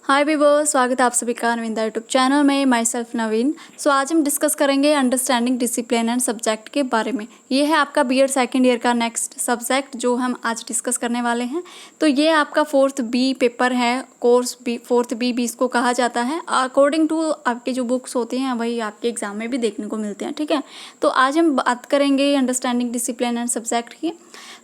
हाय viewers, स्वागत है आप सभी का नवीन यूट्यूब चैनल में। माई सेल्फ नवीन। आज हम डिस्कस करेंगे अंडरस्टैंडिंग डिसिप्लिन एंड सब्जेक्ट के बारे में। ये है आपका बीएड सेकंड ईयर का नेक्स्ट सब्जेक्ट जो हम आज डिस्कस करने वाले हैं। तो ये आपका 4th बी पेपर है, कोर्स बी 4th बी भी इसको कहा जाता है। अकॉर्डिंग टू आपके जो बुक्स होती हैं वही आपके एग्जाम में भी देखने को मिलते हैं, ठीक है। तो आज हम बात करेंगे अंडरस्टैंडिंग डिसिप्लिन एंड सब्जेक्ट की।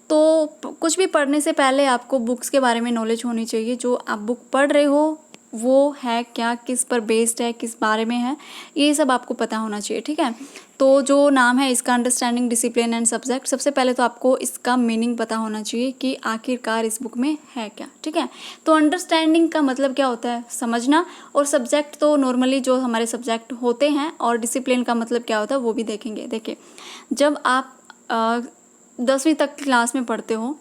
तो कुछ भी पढ़ने से पहले आपको बुक्स के बारे में नॉलेज होनी चाहिए। जो आप बुक पढ़ रहे हो वो है क्या, किस पर बेस्ड है, किस बारे में है, ये सब आपको पता होना चाहिए, ठीक है। तो जो नाम है इसका अंडरस्टैंडिंग डिसिप्लिन एंड सब्जेक्ट, सबसे पहले तो आपको इसका मीनिंग पता होना चाहिए कि आखिरकार इस बुक में है क्या, ठीक है। तो अंडरस्टैंडिंग का मतलब क्या होता है, समझना। और सब्जेक्ट तो नॉर्मली जो हमारे सब्जेक्ट होते हैं, और डिसिप्लिन का मतलब क्या होता है वो भी देखेंगे। देखिए, जब आप 10वीं तक क्लास में पढ़ते हो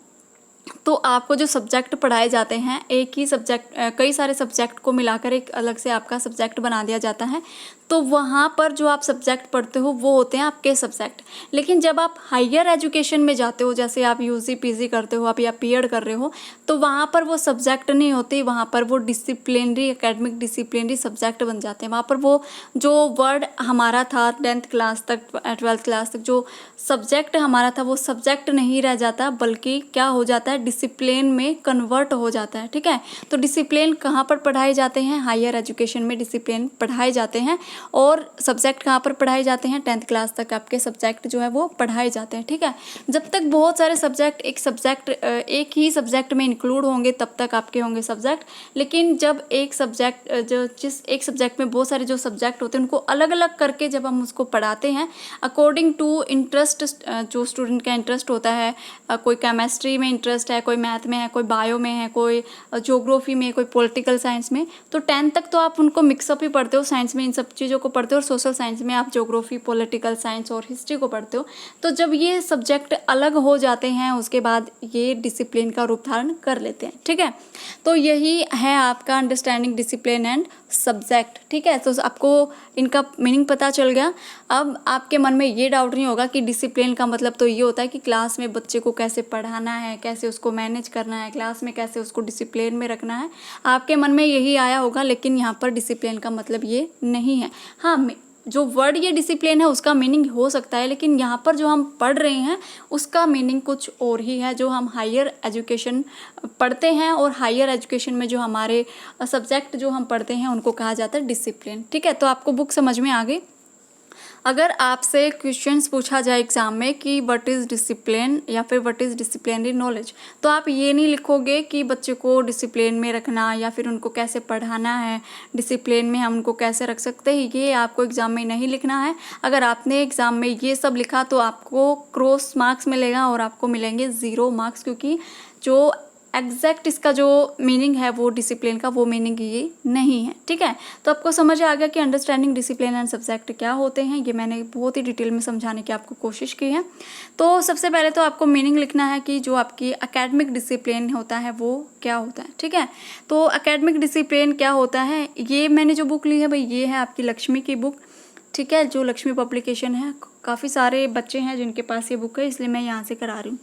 तो आपको जो सब्जेक्ट पढ़ाए जाते हैं, एक ही सब्जेक्ट कई सारे सब्जेक्ट को मिलाकर एक अलग से आपका सब्जेक्ट बना दिया जाता है। तो वहाँ पर जो आप सब्जेक्ट पढ़ते हो वो होते हैं आपके सब्जेक्ट। लेकिन जब आप हायर एजुकेशन में जाते हो, जैसे आप यूजी पीजी करते हो, आप या बीएड कर रहे हो, तो वहाँ पर वो सब्जेक्ट नहीं होते, वहाँ पर वो डिसिप्लिनरी एकेडमिक डिसिप्लिनरी सब्जेक्ट बन जाते हैं। वहाँ पर वो जो वर्ड हमारा था 10th क्लास तक 12th क्लास तक जो सब्जेक्ट हमारा था वो सब्जेक्ट नहीं रह जाता, बल्कि क्या हो जाता है, डिसिप्लिन में कन्वर्ट हो जाता है, ठीक है। तो डिसिप्लिन कहाँ पर पढ़ाए जाते हैं, हायर एजुकेशन में डिसिप्लिन पढ़ाए जाते हैं। और सब्जेक्ट कहाँ पर पढ़ाए जाते हैं, 10th क्लास तक आपके सब्जेक्ट जो है वो पढ़ाए जाते हैं, ठीक है। जब तक बहुत सारे सब्जेक्ट एक ही सब्जेक्ट में इंक्लूड होंगे तब तक आपके होंगे सब्जेक्ट। लेकिन जब एक सब्जेक्ट जिस एक सब्जेक्ट में बहुत सारे जो सब्जेक्ट होते हैं उनको अलग अलग करके जब हम उसको पढ़ाते हैं अकॉर्डिंग टू इंटरेस्ट, जो स्टूडेंट का इंटरेस्ट होता है, कोई केमिस्ट्री में इंटरेस्ट है, कोई मैथ में है, कोई बायो में है, कोई ज्योग्राफी में, कोई पॉलिटिकल साइंस में, तो 10th तक तो आप उनको मिक्सअप ही पढ़ते हो, साइंस में इन सब चीज़ों को पढ़ते हो, और सोशल साइंस में आप ज्योग्राफी, पॉलिटिकल साइंस और हिस्ट्री को पढ़ते हो। तो जब ये सब्जेक्ट अलग हो जाते हैं उसके बाद ये डिसिप्लिन का रूप धारण कर लेते हैं, ठीक है। तो यही है आपका अंडरस्टैंडिंग डिसिप्लिन एंड सब्जेक्ट, ठीक है। तो आपको इनका मीनिंग पता चल गया। अब आपके मन में ये डाउट नहीं होगा कि डिसिप्लिन का मतलब तो ये होता है कि क्लास में बच्चे को कैसे पढ़ाना है, कैसे उसको मैनेज करना है, क्लास में कैसे उसको डिसिप्लिन में रखना है। आपके मन में यही आया होगा, लेकिन यहाँ पर डिसिप्लिन का मतलब ये नहीं है। हाँ, जो वर्ड ये डिसिप्लिन है उसका मीनिंग हो सकता है, लेकिन यहाँ पर जो हम पढ़ रहे हैं उसका मीनिंग कुछ और ही है। जो हम हायर एजुकेशन पढ़ते हैं और हायर एजुकेशन में जो हमारे सब्जेक्ट जो हम पढ़ते हैं उनको कहा जाता है डिसिप्लिन, ठीक है। तो आपको बुक समझ में आ गई। अगर आपसे क्वेश्चंस पूछा जाए एग्ज़ाम में कि व्हाट इज़ डिसिप्लिन या फिर व्हाट इज़ डिसिप्लिनरी नॉलेज, तो आप ये नहीं लिखोगे कि बच्चे को डिसिप्लिन में रखना या फिर उनको कैसे पढ़ाना है, डिसिप्लिन में हम उनको कैसे रख सकते हैं, ये आपको एग्ज़ाम में नहीं लिखना है। अगर आपने एग्ज़ाम में ये सब लिखा तो आपको क्रॉस मार्क्स मिलेगा और आपको मिलेंगे 0 मार्क्स, क्योंकि जो एग्जैक्ट इसका जो मीनिंग है वो डिसिप्लिन का वो मीनिंग ये नहीं है, ठीक है। तो आपको समझ आ गया कि अंडरस्टैंडिंग डिसिप्लिन एंड सब्जेक्ट क्या होते हैं। ये मैंने बहुत ही डिटेल में समझाने की आपको कोशिश की है। तो सबसे पहले तो आपको मीनिंग लिखना है कि जो आपकी एकेडमिक डिसिप्लिन होता है वो क्या होता है, ठीक है। तो एकेडमिक डिसिप्लिन क्या होता है, ये मैंने जो बुक ली है भाई ये है आपकी लक्ष्मी की बुक, ठीक है, जो लक्ष्मी पब्लिकेशन है। काफ़ी सारे बच्चे हैं जिनके पास ये बुक है, इसलिए मैं यहाँ से करा रही हूँ।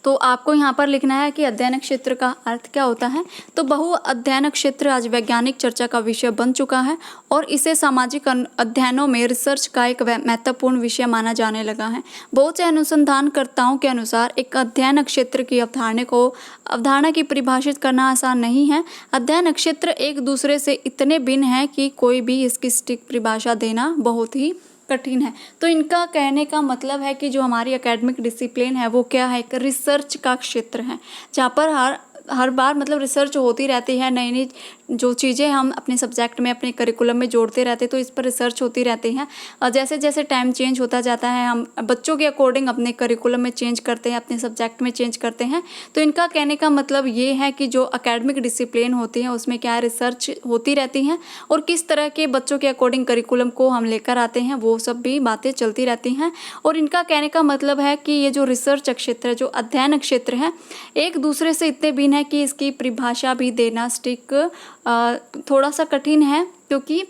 तो आपको यहाँ पर लिखना है कि अध्ययन क्षेत्र का अर्थ क्या होता है। तो बहु अध्ययन क्षेत्र आज वैज्ञानिक चर्चा का विषय बन चुका है और इसे सामाजिक अध्ययनों में रिसर्च का एक महत्वपूर्ण विषय माना जाने लगा है। बहुत से अनुसंधानकर्ताओं के अनुसार एक अध्ययन क्षेत्र की अवधारणा की परिभाषित करना आसान नहीं है। अध्ययन क्षेत्र एक दूसरे से इतने भिन्न है कि कोई भी इसकी सटीक परिभाषा देना बहुत ही कठिन है। तो इनका कहने का मतलब है कि जो हमारी एकेडमिक डिसिप्लिन है वो क्या है, एक रिसर्च का क्षेत्र है, जहाँ पर हर बार मतलब रिसर्च होती रहती है, नई नई जो चीज़ें हम अपने सब्जेक्ट में अपने करिकुलम में जोड़ते रहते हैं, तो इस पर रिसर्च होती रहती है। और जैसे जैसे टाइम चेंज होता जाता है हम बच्चों के अकॉर्डिंग अपने करिकुलम में चेंज करते हैं, अपने सब्जेक्ट में चेंज करते हैं। तो इनका कहने का मतलब ये है कि जो एकेडमिक डिसिप्लिन होती है उसमें क्या है, रिसर्च होती रहती हैं और किस तरह के बच्चों के अकॉर्डिंग करिकुलम को हम लेकर आते हैं वो सब भी बातें चलती रहती हैं। और इनका कहने का मतलब है कि ये जो रिसर्च क्षेत्र है, जो अध्ययन क्षेत्र है, एक दूसरे से इतने भिन्न है कि इसकी परिभाषा भी देना स्टिक थोड़ा सा कठिन है, क्योंकि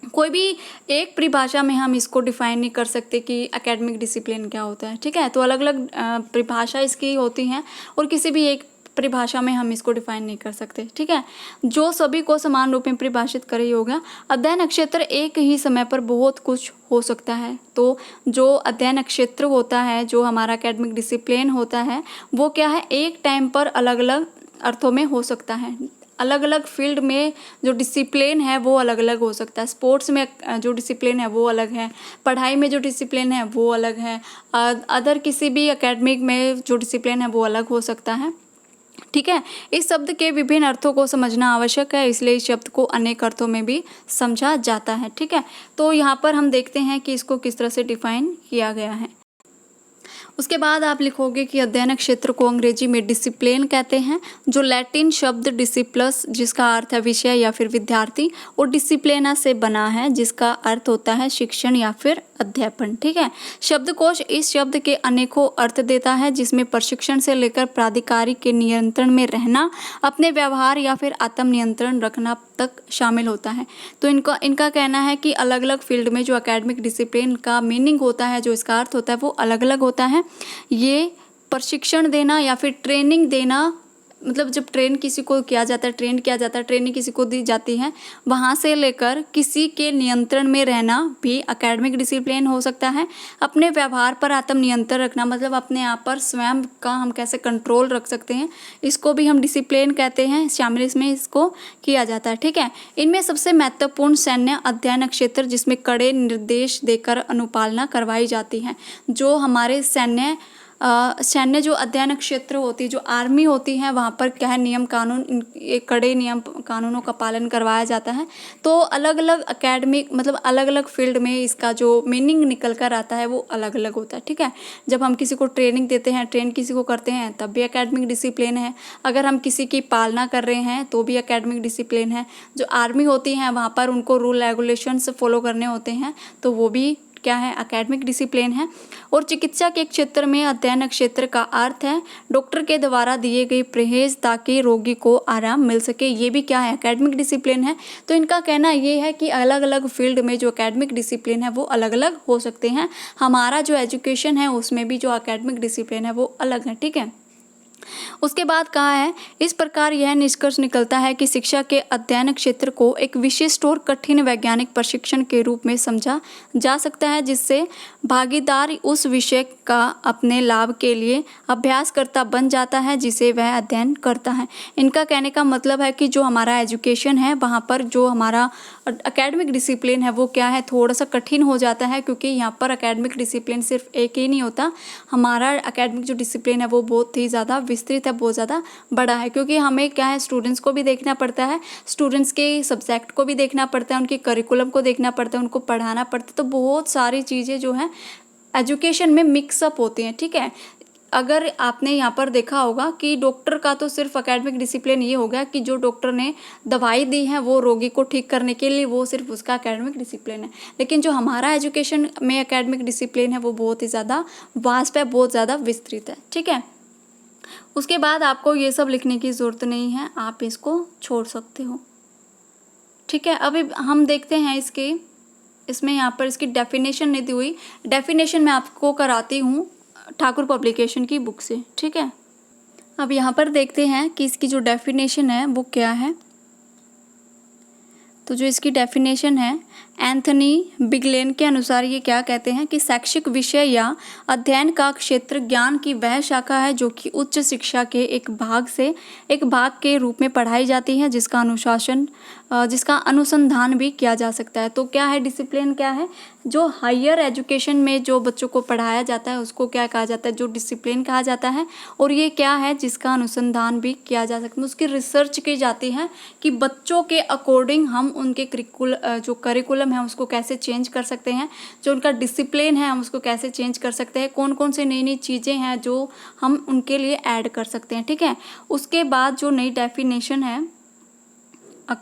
कोई भी एक परिभाषा में हम इसको डिफाइन नहीं कर सकते कि एकेडमिक डिसिप्लिन क्या होता है, ठीक है। तो अलग अलग परिभाषा इसकी होती हैं और किसी भी एक परिभाषा में हम इसको डिफाइन नहीं कर सकते, ठीक है। जो सभी को समान रूप में परिभाषित करे होगा। अध्ययन क्षेत्र एक ही समय पर बहुत कुछ हो सकता है। तो जो अध्ययन क्षेत्र होता है, जो हमारा एकेडमिक डिसिप्लिन होता है, वो क्या है, एक टाइम पर अलग अलग अर्थों में हो सकता है। अलग अलग फील्ड में जो डिसिप्लिन है वो अलग अलग हो सकता है। स्पोर्ट्स में जो डिसिप्लिन है वो अलग है, पढ़ाई में जो डिसिप्लिन है वो अलग है, अदर किसी भी एकेडमिक में जो डिसिप्लिन है वो अलग हो सकता है, ठीक है। इस शब्द के विभिन्न अर्थों को समझना आवश्यक है, इसलिए इस शब्द को अनेक अर्थों में भी समझा जाता है, ठीक है। तो यहाँ पर हम देखते हैं कि इसको किस तरह से डिफाइन किया गया है। उसके बाद आप लिखोगे कि अध्ययन क्षेत्र को अंग्रेजी में डिसिप्लिन कहते हैं, जो लैटिन शब्द डिसिप्लस जिसका अर्थ है विषय या फिर विद्यार्थी, और डिसिप्लिना से बना है जिसका अर्थ होता है शिक्षण या फिर अध्यापन, ठीक है। शब्दकोश इस शब्द के अनेकों अर्थ देता है, जिसमें प्रशिक्षण से लेकर प्राधिकारी के नियंत्रण में रहना, अपने व्यवहार या फिर आत्म नियंत्रण रखना तक शामिल होता है। तो इनका कहना है कि अलग अलग फील्ड में जो एकेडमिक डिसिप्लिन का मीनिंग होता है, जो इसका अर्थ होता है, वो अलग अलग होता है। ये प्रशिक्षण देना या फिर ट्रेनिंग देना, मतलब जब ट्रेनिंग किसी को दी जाती है, वहाँ से लेकर किसी के नियंत्रण में रहना भी एकेडमिक डिसिप्लिन हो सकता है। अपने व्यवहार पर आत्म नियंत्रण रखना, मतलब अपने आप पर स्वयं का हम कैसे कंट्रोल रख सकते हैं, इसको भी हम डिसिप्लिन कहते हैं, शामिल इसमें इसको किया जाता है, ठीक है। इनमें सबसे महत्वपूर्ण सैन्य अध्ययन क्षेत्र, जिसमें कड़े निर्देश देकर अनुपालना करवाई जाती है। जो हमारे सैन्य जो अध्ययन क्षेत्र होती है, जो आर्मी होती है, वहाँ पर क्या है, नियम कानून, एक कड़े नियम कानूनों का पालन करवाया जाता है। तो अलग अलग एकेडमिक, मतलब अलग अलग फील्ड में इसका जो मीनिंग निकल कर आता है वो अलग अलग होता है, ठीक है। जब हम किसी को ट्रेनिंग देते हैं, ट्रेन किसी को करते हैं, तब भी एकेडमिक डिसिप्लिन है। अगर हम किसी की पालना कर रहे हैं तो भी एकेडमिक डिसिप्लिन है। जो आर्मी होती हैं, वहाँ पर उनको रूल रेगुलेशंस फॉलो करने होते हैं, तो वो भी क्या है, एकेडमिक डिसिप्लिन है। और चिकित्सा के क्षेत्र में अध्ययन क्षेत्र का अर्थ है डॉक्टर के द्वारा दिए गए परहेज ताकि रोगी को आराम मिल सके, ये भी क्या है, एकेडमिक डिसिप्लिन है। तो इनका कहना ये है कि अलग अलग फील्ड में जो एकेडमिक डिसिप्लिन है वो अलग अलग हो सकते हैं। हमारा जो एजुकेशन है उसमें भी जो एकेडमिक डिसिप्लिन है वो अलग है, ठीक है। उसके बाद कहा है, इस प्रकार यह निष्कर्ष निकलता है कि शिक्षा के अध्ययन क्षेत्र को एक विशिष्ट और कठिन वैज्ञानिक प्रशिक्षण के रूप में समझा जा सकता है, जिससे भागीदार उस विषय का अपने लाभ के लिए अभ्यासकर्ता बन जाता है जिसे वह अध्ययन करता है। इनका कहने का मतलब है कि जो हमारा एजुकेशन है, वहाँ पर जो हमारा एकेडमिक डिसिप्लिन है वो क्या है, थोड़ा सा कठिन हो जाता है, क्योंकि यहाँ पर एकेडमिक डिसिप्लिन सिर्फ एक ही नहीं होता। हमारा एकेडमिक जो डिसिप्लिन है वो बहुत ही ज़्यादा विस्तृत है, बहुत ज़्यादा बड़ा है, क्योंकि हमें क्या है, स्टूडेंट्स को भी देखना पड़ता है, स्टूडेंट्स के सब्जेक्ट को भी देखना पड़ता है, उनके करिकुलम को देखना पड़ता है, उनको पढ़ाना पड़ता है। तो बहुत सारी चीज़ें जो हैं एजुकेशन में मिक्सअप होती हैं, ठीक है। अगर आपने यहाँ पर देखा होगा कि डॉक्टर का तो सिर्फ एकेडमिक डिसिप्लिन ये हो गया कि जो डॉक्टर ने दवाई दी है वो रोगी को ठीक करने के लिए, वो सिर्फ उसका एकेडमिक डिसिप्लिन है। लेकिन जो हमारा एजुकेशन में एकेडमिक डिसिप्लिन है वो बहुत ही ज़्यादा वास्ट है, बहुत ज़्यादा विस्तृत है, ठीक है। उसके बाद आपको ये सब लिखने की ज़रूरत नहीं है, आप इसको छोड़ सकते हो, ठीक है। अभी हम देखते हैं इसमें यहाँ पर इसकी डेफिनेशन नहीं दी हुई, डेफिनेशन मैं आपको कराती हूँ ठाकुर पब्लिकेशन की बुक से, ठीक है। अब यहाँ पर देखते हैं कि इसकी जो डेफिनेशन है वो क्या है। तो जो इसकी डेफिनेशन है, एंथनी बिगलेन के अनुसार ये क्या कहते हैं कि शैक्षिक विषय या अध्ययन का क्षेत्र ज्ञान की वह शाखा है जो कि उच्च शिक्षा के एक भाग के रूप में पढ़ाई जाती है, जिसका अनुसंधान भी किया जा सकता है। तो क्या है, डिसिप्लिन क्या है, जो हायर एजुकेशन में जो बच्चों को पढ़ाया जाता है उसको क्या कहा जाता है, जो डिसिप्लिन कहा जाता है। और ये क्या है, जिसका अनुसंधान भी किया जा सकता है, उसकी रिसर्च की जाती है कि बच्चों के अकॉर्डिंग हम उनके जो करिकुलम है उसको कैसे चेंज कर सकते हैं, जो उनका डिसिप्लिन है हम उसको कैसे चेंज कर सकते हैं, कौन कौन से नई नई चीज़ें हैं जो हम उनके लिए ऐड कर सकते हैं, ठीक है। उसके बाद जो नई डेफिनेशन है,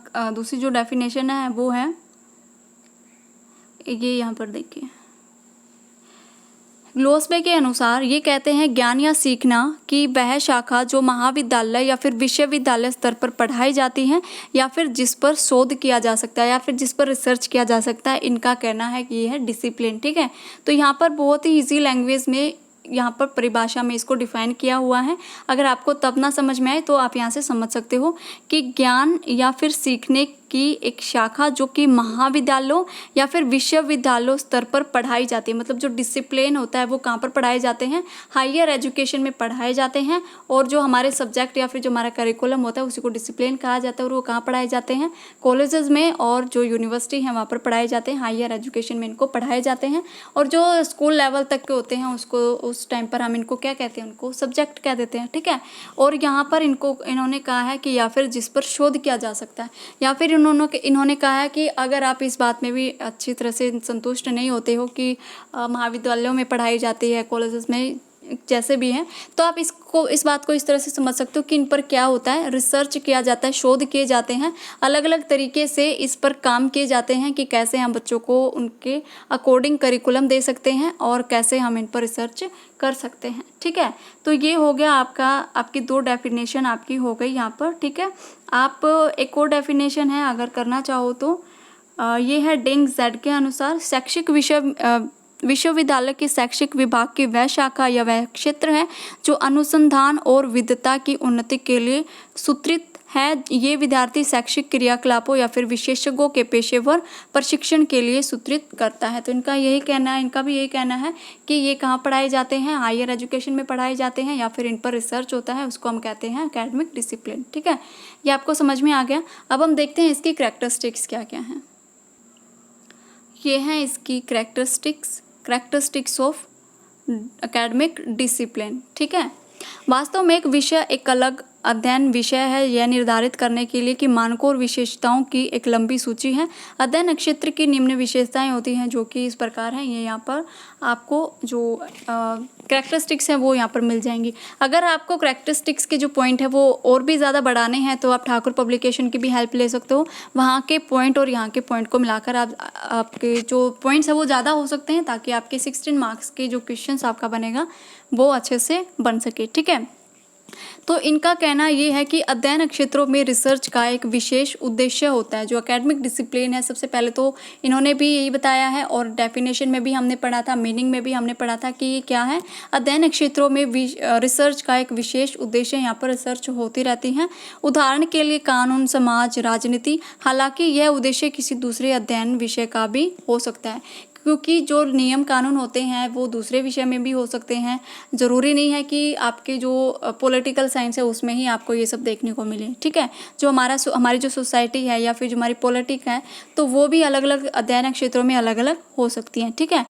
दूसरी जो डेफिनेशन है वो है ये, यहाँ पर देखिए, ग्लोसबे के अनुसार ये कहते हैं ज्ञान या सीखना की वह शाखा जो महाविद्यालय या फिर विश्वविद्यालय स्तर पर पढ़ाई जाती है या फिर जिस पर शोध किया जा सकता है या फिर जिस पर रिसर्च किया जा सकता है, इनका कहना है कि ये है डिसिप्लिन, ठीक है। तो यहाँ पर बहुत ही ईजी लैंग्वेज में यहाँ पर परिभाषा में इसको डिफाइन किया हुआ है। अगर आपको तब ना समझ में आए तो आप यहाँ से समझ सकते हो कि ज्ञान या फिर सीखने की एक शाखा जो कि महाविद्यालयों या फिर विश्वविद्यालयों स्तर पर पढ़ाई जाती है। मतलब जो डिसिप्लिन होता है वो कहाँ पर पढ़ाए जाते हैं, हायर एजुकेशन में पढ़ाए जाते हैं। और जो हमारे सब्जेक्ट या फिर जो हमारा करिकुलम होता है उसी को डिसिप्लिन कहा जाता है और वो कहाँ पढ़ाए जाते हैं, कॉलेजेस में और जो यूनिवर्सिटी है वहाँ पर पढ़ाए जाते हैं। हायर एजुकेशन में इनको पढ़ाए जाते हैं। और जो स्कूल लेवल तक के होते हैं उसको उस टाइम पर हम इनको क्या कहते हैं, उनको सब्जेक्ट कह देते हैं। ठीक है। और यहाँ पर इन्होंने कहा है कि या फिर जिस पर शोध किया जा सकता है, या फिर इन्होंने कहा है कि अगर आप इस बात में भी अच्छी तरह से संतुष्ट नहीं होते हो कि महाविद्यालयों में पढ़ाई जाती है, कॉलेजेस में जैसे भी हैं, तो आप इस बात को इस तरह से समझ सकते हो कि इन पर क्या होता है, रिसर्च किया जाता है, शोध किए जाते हैं, अलग अलग तरीके से इस पर काम किए जाते हैं कि कैसे हम बच्चों को उनके अकॉर्डिंग करिकुलम दे सकते हैं और कैसे हम इन पर रिसर्च कर सकते हैं। ठीक है। तो ये हो गया आपकी 2 डेफिनेशन आपकी हो गई यहाँ पर। ठीक है। आप एक और डेफिनेशन है अगर करना चाहो तो ये है डेंग जेड के अनुसार शैक्षिक विश्वविद्यालय के शैक्षिक विभाग की वह शाखा या वह क्षेत्र है जो अनुसंधान और विद्वता की उन्नति के लिए सूत्रित है। ये विद्यार्थी शैक्षिक क्रियाकलापों या फिर विशेषज्ञों के पेशेवर प्रशिक्षण के लिए सूत्रित करता है। तो इनका भी यही कहना है कि ये कहाँ पढ़ाए जाते हैं, हायर एजुकेशन में पढ़ाए जाते हैं या फिर इन पर रिसर्च होता है, उसको हम कहते हैं एकेडमिक डिसिप्लिन। ठीक है। ये आपको समझ में आ गया। अब हम देखते हैं इसकी कैरेक्टरिस्टिक्स क्या क्या हैं। ये हैं इसकी कैरेक्टरिस्टिक्स ऑफ एकेडमिक डिसिप्लिन। ठीक है। वास्तव में एक विषय एक अलग अध्ययन विषय है यह निर्धारित करने के लिए कि मानकों और विशेषताओं की एक लंबी सूची है। अध्ययन क्षेत्र की निम्न विशेषताएं होती हैं जो कि इस प्रकार हैं। ये यहाँ पर आपको जो कैरेक्टरिस्टिक्स हैं वो यहाँ पर मिल जाएंगी। अगर आपको कैरेक्टरिस्टिक्स के जो पॉइंट है वो और भी ज़्यादा बढ़ाने हैं तो आप ठाकुर पब्लिकेशन की भी हेल्प ले सकते हो। वहाँ के पॉइंट और यहाँ के पॉइंट को मिलाकर आपके जो पॉइंट्स है वो ज़्यादा हो सकते हैं ताकि आपके 16 मार्क्स के जो क्वेश्चन आपका बनेगा वो अच्छे से बन सके। ठीक है। तो इनका कहना ये है कि अध्ययन क्षेत्रों में रिसर्च का एक विशेष उद्देश्य होता है। जो एकेडमिक डिसिप्लिन है सबसे पहले तो इन्होंने भी यही बताया है और डेफिनेशन में भी हमने पढ़ा था, मीनिंग में भी हमने पढ़ा था कि ये क्या है, अध्ययन क्षेत्रों में रिसर्च का एक विशेष उद्देश्य। यहाँ पर रिसर्च होती रहती है। उदाहरण के लिए कानून, समाज, राजनीति। हालांकि यह उद्देश्य किसी दूसरे अध्ययन विषय का भी हो सकता है क्योंकि जो नियम कानून होते हैं वो दूसरे विषय में भी हो सकते हैं। ज़रूरी नहीं है कि आपके जो पॉलिटिकल साइंस है उसमें ही आपको ये सब देखने को मिले। ठीक है। जो हमारी जो सोसाइटी है या फिर जो हमारी पॉलिटिक है तो वो भी अलग अलग अध्ययन क्षेत्रों में अलग अलग हो सकती हैं। ठीक है।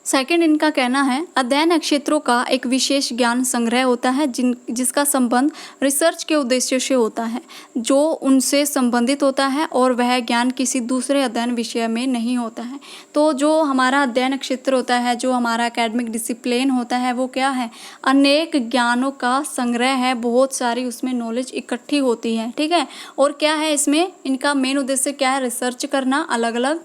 सेकंड इनका कहना है अध्ययन क्षेत्रों का एक विशेष ज्ञान संग्रह होता है जिसका संबंध रिसर्च के उद्देश्य से होता है जो उनसे संबंधित होता है और वह ज्ञान किसी दूसरे अध्ययन विषय में नहीं होता है। तो जो हमारा अध्ययन क्षेत्र होता है, जो हमारा एकेडमिक डिसिप्लिन होता है वो क्या है, अनेक ज्ञानों का संग्रह है, बहुत सारी उसमें नॉलेज इकट्ठी होती है। ठीक है। और क्या है इसमें इनका मेन उद्देश्य क्या है, रिसर्च करना, अलग अलग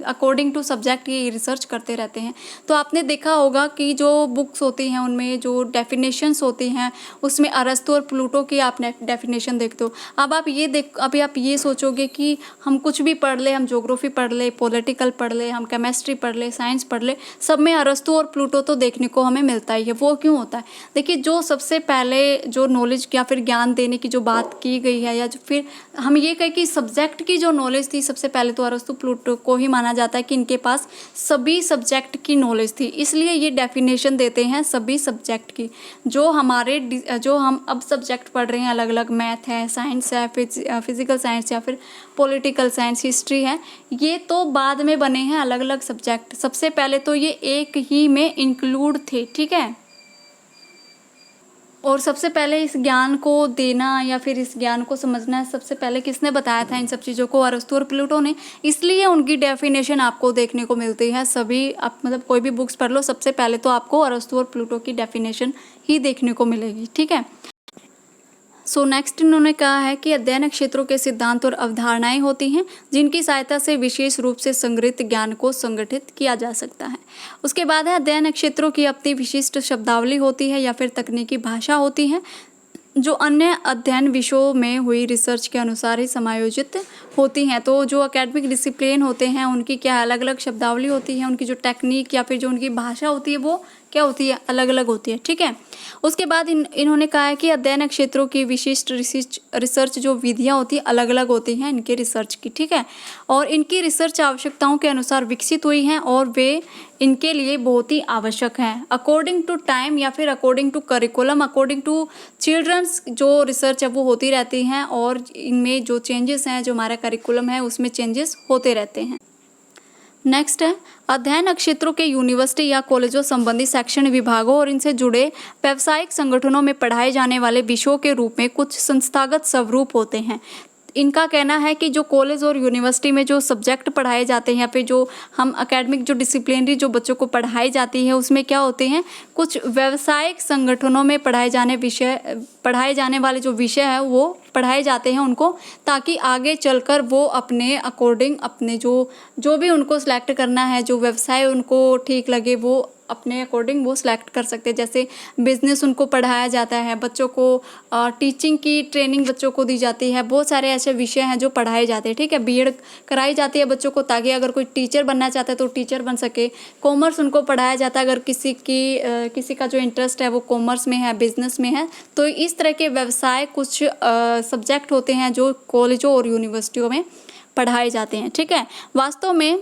अकॉर्डिंग टू सब्जेक्ट ये रिसर्च करते रहते हैं। तो आपने देखा होगा कि जो बुक्स होती हैं उनमें जो डेफिनेशंस होती हैं उसमें अरस्तु और प्लूटो की आप डेफिनेशन देखते हो। अब आप ये सोचोगे कि हम कुछ भी पढ़ ले, हम ज्योग्राफी पढ़ ले, पॉलिटिकल पढ़ ले, हम केमिस्ट्री पढ़ ले, साइंस पढ़ ले, सब में अरस्तु और प्लूटो तो देखने को हमें मिलता ही है। वो क्यों होता है? देखिए, जो सबसे पहले जो नॉलेज या फिर ज्ञान देने की जो बात की गई है, या फिर हम ये कहें कि सब्जेक्ट की जो नॉलेज थी सबसे पहले तो अरस्तु प्लूटो को ही माना जाता है कि इनके पास सभी सब्जेक्ट की नॉलेज थी, इसलिए ये डेफिनेशन देते हैं सभी सब्जेक्ट की। जो हम अब सब्जेक्ट पढ़ रहे हैं अलग अलग, मैथ है, साइंस है, फिजिकल साइंस या फिर पॉलिटिकल साइंस, हिस्ट्री है, ये तो बाद में बने हैं अलग अलग सब्जेक्ट। सबसे पहले तो ये एक ही में इंक्लूड थे। ठीक है। और सबसे पहले इस ज्ञान को देना या फिर इस ज्ञान को समझना सबसे पहले किसने बताया था इन सब चीज़ों को? अरस्तु और प्लूटो ने। इसलिए उनकी डेफिनेशन आपको देखने को मिलती है। सभी आप मतलब कोई भी बुक्स पढ़ लो, सबसे पहले तो आपको अरस्तु और प्लूटो की डेफिनेशन ही देखने को मिलेगी। ठीक है। सो नेक्स्ट इन्होंने कहा है कि अध्ययन क्षेत्रों के सिद्धांत और अवधारणाएं होती हैं जिनकी सहायता से विशेष रूप से संग्रहित ज्ञान को संगठित किया जा सकता है। उसके बाद है अध्ययन क्षेत्रों की अपनी विशिष्ट शब्दावली होती है या फिर तकनीकी भाषा होती है जो अन्य अध्ययन विषयों में हुई रिसर्च के अनुसार ही समायोजित होती हैं। तो जो एकेडमिक डिसिप्लिन होते हैं उनकी क्या अलग अलग शब्दावली होती है, उनकी जो टेक्निक या फिर जो उनकी भाषा होती है वो क्या होती है, अलग अलग होती है। ठीक है, उसके बाद इन्होंने कहा है कि अध्ययन क्षेत्रों की विशिष्ट रिसर्च जो विधियाँ होती हैं अलग अलग होती हैं इनके रिसर्च की। ठीक है, और इनकी रिसर्च आवश्यकताओं के अनुसार विकसित हुई हैं और वे इनके लिए बहुत ही आवश्यक हैं। अकॉर्डिंग टू टाइम या फिर according to curriculum, according to children's जो रिसर्च है वो होती रहती हैं और इनमें जो चेंजेस हैं, जो हमारा करिकुलम है उसमें चेंजेस होते रहते हैं। नेक्स्ट है अध्ययन क्षेत्रों के यूनिवर्सिटी या कॉलेजों संबंधी शैक्षणिक विभागों और इनसे जुड़े व्यावसायिक संगठनों में पढ़ाए जाने वाले विषयों के रूप में कुछ संस्थागत स्वरूप होते हैं। इनका कहना है कि जो कॉलेज और यूनिवर्सिटी में जो सब्जेक्ट पढ़ाए जाते हैं या फिर जो हम एकेडमिक जो डिसिप्लिनरी जो बच्चों को पढ़ाई जाती है उसमें क्या होते हैं, कुछ व्यावसायिक संगठनों में पढ़ाए जाने वाले जो विषय है वो पढ़ाए जाते हैं उनको, ताकि आगे चलकर वो अपने अकॉर्डिंग अपने जो भी उनको सिलेक्ट करना है, जो व्यवसाय उनको ठीक लगे वो अपने अकॉर्डिंग वो सिलेक्ट कर सकते हैं। जैसे बिजनेस उनको पढ़ाया जाता है, बच्चों को टीचिंग की ट्रेनिंग बच्चों को दी जाती है, बहुत सारे ऐसे विषय हैं जो पढ़ाए जाते हैं। ठीक है, बीएड कराई जाती है बच्चों को ताकि अगर कोई टीचर बनना चाहता है तो टीचर बन सके। कॉमर्स उनको पढ़ाया जाता है अगर किसी का जो इंटरेस्ट है वो कॉमर्स में है, बिजनेस में है। तो इस तरह के व्यवसाय कुछ सब्जेक्ट होते हैं जो कॉलेजों और यूनिवर्सिटियों में पढ़ाए जाते हैं। ठीक है, वास्तव में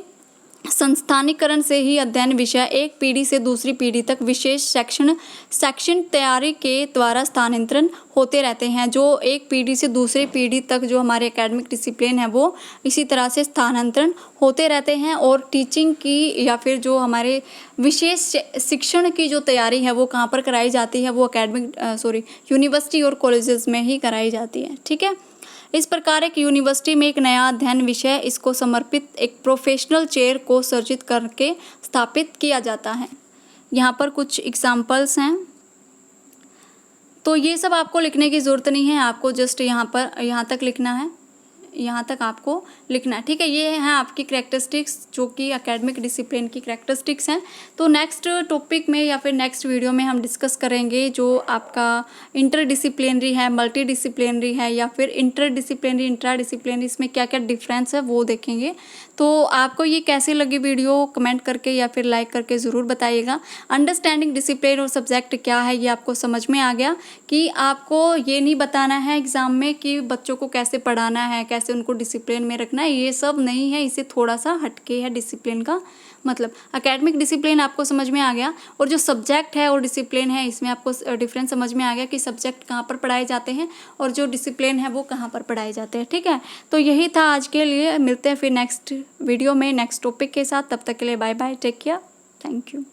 संस्थानीकरण से ही अध्ययन विषय एक पीढ़ी से दूसरी पीढ़ी तक विशेष सेक्शन तैयारी के द्वारा स्थानांतरण होते रहते हैं। जो एक पीढ़ी से दूसरी पीढ़ी तक जो हमारे एकेडमिक डिसिप्लिन है वो इसी तरह से स्थानांतरण होते रहते हैं। और टीचिंग की या फिर जो हमारे विशेष शिक्षण की जो तैयारी है वो कहाँ पर कराई जाती है, वो यूनिवर्सिटी और कॉलेजेस में ही कराई जाती है। ठीक है, इस प्रकार एक यूनिवर्सिटी में एक नया अध्ययन विषय इसको समर्पित एक प्रोफेशनल चेयर को सर्जित करके स्थापित किया जाता है। यहाँ पर कुछ एग्जाम्पल्स हैं, तो ये सब आपको लिखने की ज़रूरत नहीं है, आपको जस्ट यहाँ तक लिखना है, यहाँ तक आपको लिखना है। ठीक है, ये हैं आपकी कैरेक्टरिस्टिक्स जो कि एकेडमिक डिसिप्लिन की कैरेक्टरिस्टिक्स हैं। तो नेक्स्ट टॉपिक में या फिर नेक्स्ट वीडियो में हम डिस्कस करेंगे जो आपका इंटरडिसिप्लिनरी है, मल्टीडिसिप्लिनरी है या फिर इंटरडिसिप्लिनरी, इंट्राडिसिप्लिनरी, इसमें क्या क्या डिफरेंस है वो देखेंगे। तो आपको ये कैसी लगी वीडियो कमेंट करके या फिर लाइक करके ज़रूर बताइएगा। अंडरस्टैंडिंग डिसिप्लिन और सब्जेक्ट क्या है ये आपको समझ में आ गया कि आपको ये नहीं बताना है एग्ज़ाम में कि बच्चों को कैसे पढ़ाना है, कैसे उनको डिसिप्लिन में रखना है, ये सब नहीं है, इसे थोड़ा सा हटके है डिसिप्लिन का मतलब। एकेडमिक डिसिप्लिन आपको समझ में आ गया और जो सब्जेक्ट है और डिसिप्लिन है इसमें आपको डिफरेंस समझ में आ गया कि सब्जेक्ट कहाँ पर पढ़ाए जाते हैं और जो डिसिप्लिन है वो कहाँ पर पढ़ाए जाते हैं। ठीक है, तो यही था आज के लिए, मिलते हैं फिर नेक्स्ट वीडियो में नेक्स्ट टॉपिक के साथ। तब तक के लिए bye bye, take care, thank you.